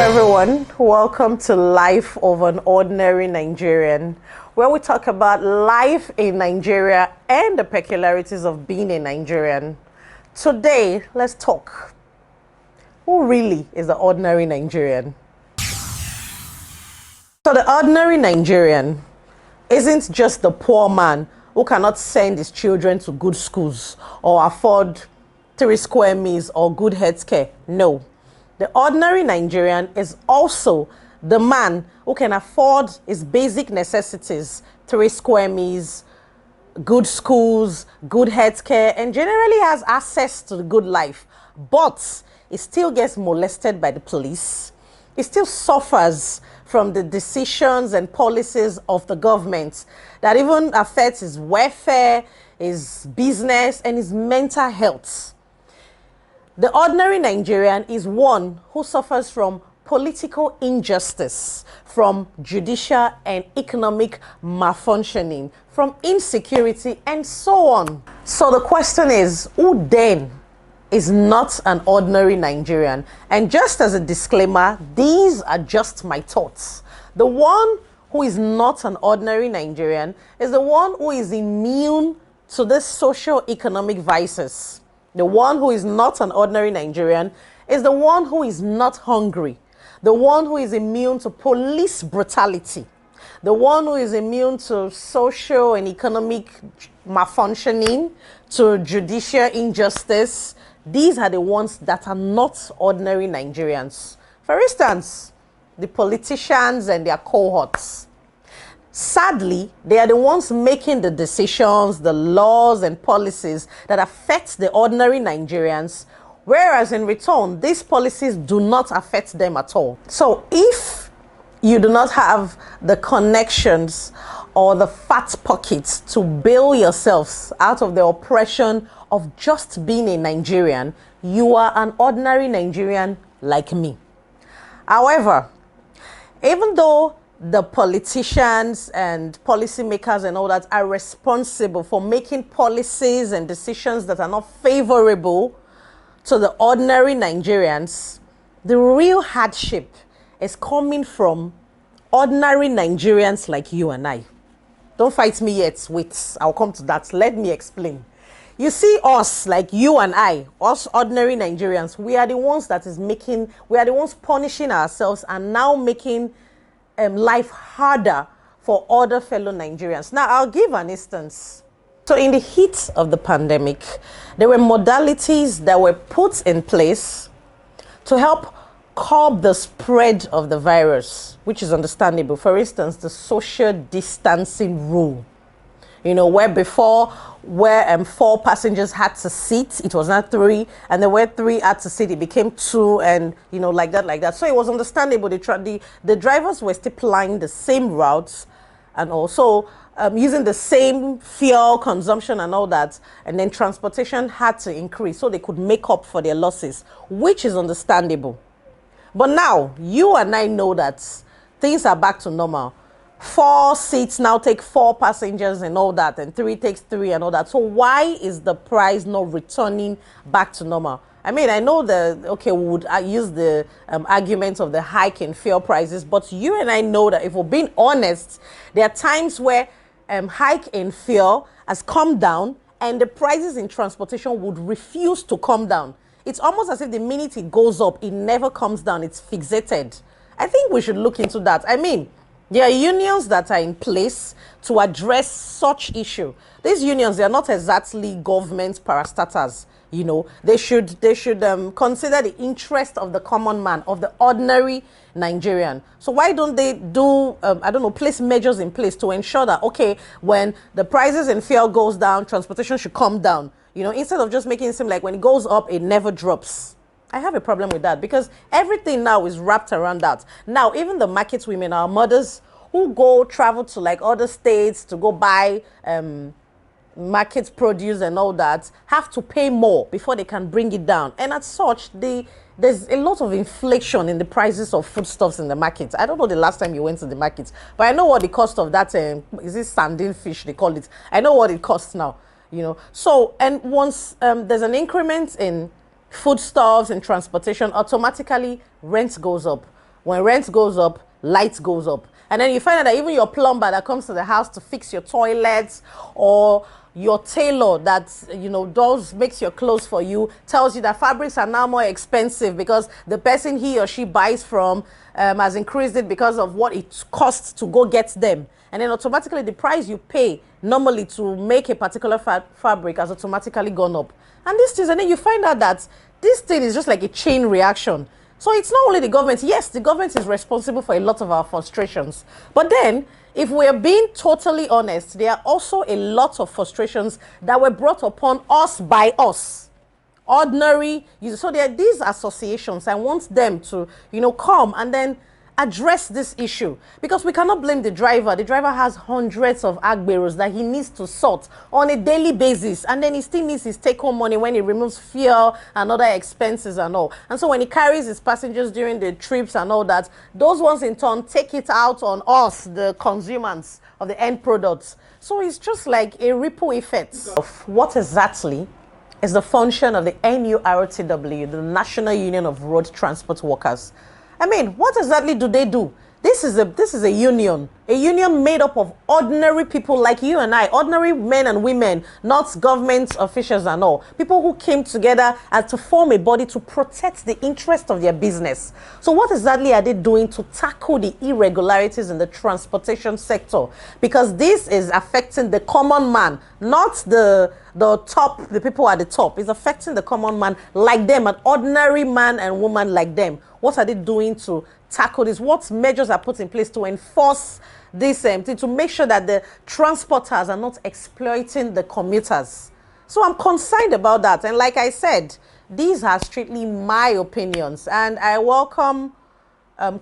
everyone, welcome to Life of an Ordinary Nigerian, where we talk about life in Nigeria and the peculiarities of being a Nigerian. Today, let's talk. Who really is the ordinary Nigerian? So the ordinary Nigerian isn't just the poor man who cannot send his children to good schools or afford 3 square meals or good health care. No. The ordinary Nigerian is also the man who can afford his basic necessities, 3 square meals, good schools, good health care, and generally has access to the good life. But he still gets molested by the police. He still suffers from the decisions and policies of the government that even affects his welfare, his business, and his mental health. The ordinary Nigerian is one who suffers from political injustice, from judicial and economic malfunctioning, from insecurity, and so on. So the question is, who then is not an ordinary Nigerian? And just as a disclaimer, these are just my thoughts. The one who is not an ordinary Nigerian is the one who is immune to the socio-economic vices. The one who is not an ordinary Nigerian is the one who is not hungry, the one who is immune to police brutality, the one who is immune to social and economic malfunctioning, to judicial injustice. These are the ones that are not ordinary Nigerians. For instance, the politicians and their cohorts. Sadly, they are the ones making the decisions, the laws and policies that affect the ordinary Nigerians, whereas in return, these policies do not affect them at all. So if you do not have the connections or the fat pockets to bail yourselves out of the oppression of just being a Nigerian, you are an ordinary Nigerian like me. However, even though the politicians and policymakers and all that are responsible for making policies and decisions that are not favorable to the ordinary Nigerians, the real hardship is coming from ordinary Nigerians like you and I. Don't fight me yet. Wait, I'll come to that. Let me explain. You see, us, like you and I, us ordinary Nigerians, we are the ones we are the ones punishing ourselves and now making life harder for other fellow Nigerians. Now, I'll give an instance. So in the heat of the pandemic, there were modalities that were put in place to help curb the spread of the virus, which is understandable. For instance, the social distancing rule. You know, where 4 passengers had to sit, it was not 3, and then where 3 had to sit, it became 2, and you know, like that. So it was understandable. The drivers were still plying the same routes, and also using the same fuel consumption and all that, and then transportation had to increase so they could make up for their losses, which is understandable. But now, you and I know that things are back to normal. 4 seats now take 4 passengers and all that, and 3 takes 3 and all that. So why is the price not returning back to normal? I mean, I know we would use the argument of the hike in fuel prices, but you and I know that if we're being honest, there are times where hike in fuel has come down and the prices in transportation would refuse to come down. It's almost as if the minute it goes up, it never comes down. It's fixated. I think we should look into that. I mean, there are unions that are in place to address such issue. These unions, they are not exactly government parastatals. You know, they should consider the interest of the common man, of the ordinary Nigerian. So why don't they do, place measures in place to ensure that, okay, when the prices in fuel goes down, transportation should come down. You know, instead of just making it seem like when it goes up, it never drops. I have a problem with that because everything now is wrapped around that. Now, even the market women, our mothers who travel to like other states to go buy market produce and all that, have to pay more before they can bring it down. And as such, there's a lot of inflation in the prices of foodstuffs in the market. I don't know the last time you went to the market, but I know what the cost of that, is it sardine fish, they call it. I know what it costs now, you know. So, and once there's an increment in foodstuffs and transportation, automatically rent goes up. When rent goes up, light goes up. And then you find out that even your plumber that comes to the house to fix your toilets, or your tailor that makes your clothes for you, tells you that fabrics are now more expensive because the person he or she buys from has increased it because of what it costs to go get them. And then automatically the price you pay normally to make a particular fabric has automatically gone up. And these things, and then you find out that this thing is just like a chain reaction. So it's not only the government. Yes, the government is responsible for a lot of our frustrations. But then, if we're being totally honest, there are also a lot of frustrations that were brought upon us by us. Ordinary. So there are these associations. I want them to, come and then address this issue, because we cannot blame the driver. The driver has hundreds of agberos that he needs to sort on a daily basis, and then he still needs his take-home money when he removes fuel and other expenses and all. And so when he carries his passengers during the trips and all that, those ones in turn take it out on us, the consumers of the end products. So it's just like a ripple effect of what exactly is the function of the NURTW, the National Union of Road Transport Workers. I mean, what exactly do they do? This is a union made up of ordinary people like you and I, ordinary men and women, not government officials and all. People who came together as to form a body to protect the interest of their business. So what exactly are they doing to tackle the irregularities in the transportation sector? Because this is affecting the common man, not the people at the top. It's affecting the common man like them, an ordinary man and woman like them. What are they doing to tackle this? What measures are put in place to enforce this thing, to make sure that the transporters are not exploiting the commuters? So I'm concerned about that. And like I said, these are strictly my opinions, and I welcome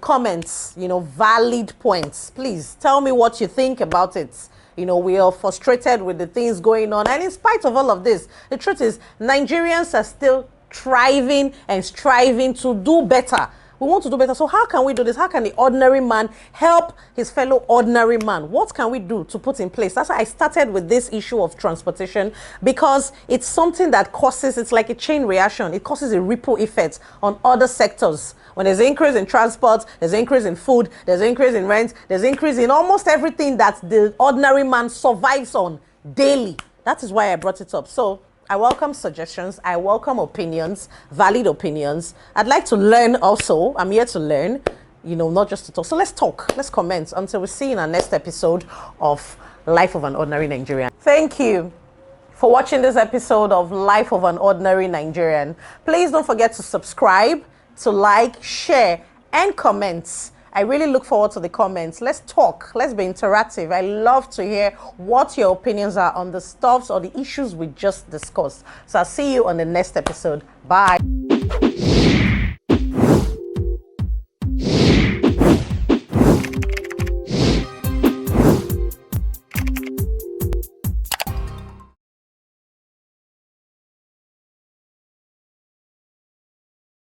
comments, valid points. Please tell me what you think about it. We are frustrated with the things going on, and in spite of all of this, the truth is Nigerians are still thriving and striving to do better. We want to do better. So how can we do this? How can the ordinary man help his fellow ordinary man? What can we do to put in place? That's why I started with this issue of transportation, because it's something that causes, it's like a chain reaction. It causes a ripple effect on other sectors. When there's an increase in transport, there's an increase in food, there's an increase in rent, there's an increase in almost everything that the ordinary man survives on daily. That is why I brought it up. So I welcome suggestions. I welcome opinions, valid opinions. I'd like to learn also. I'm here to learn, not just to talk. So let's talk. Let's comment until we see in our next episode of Life of an Ordinary Nigerian. Thank you for watching this episode of Life of an Ordinary Nigerian. Please don't forget to subscribe, to like, share, and comment. I really look forward to the comments. Let's talk. Let's be interactive. I love to hear what your opinions are on the stuffs or the issues we just discussed. So I'll see you on the next episode. Bye.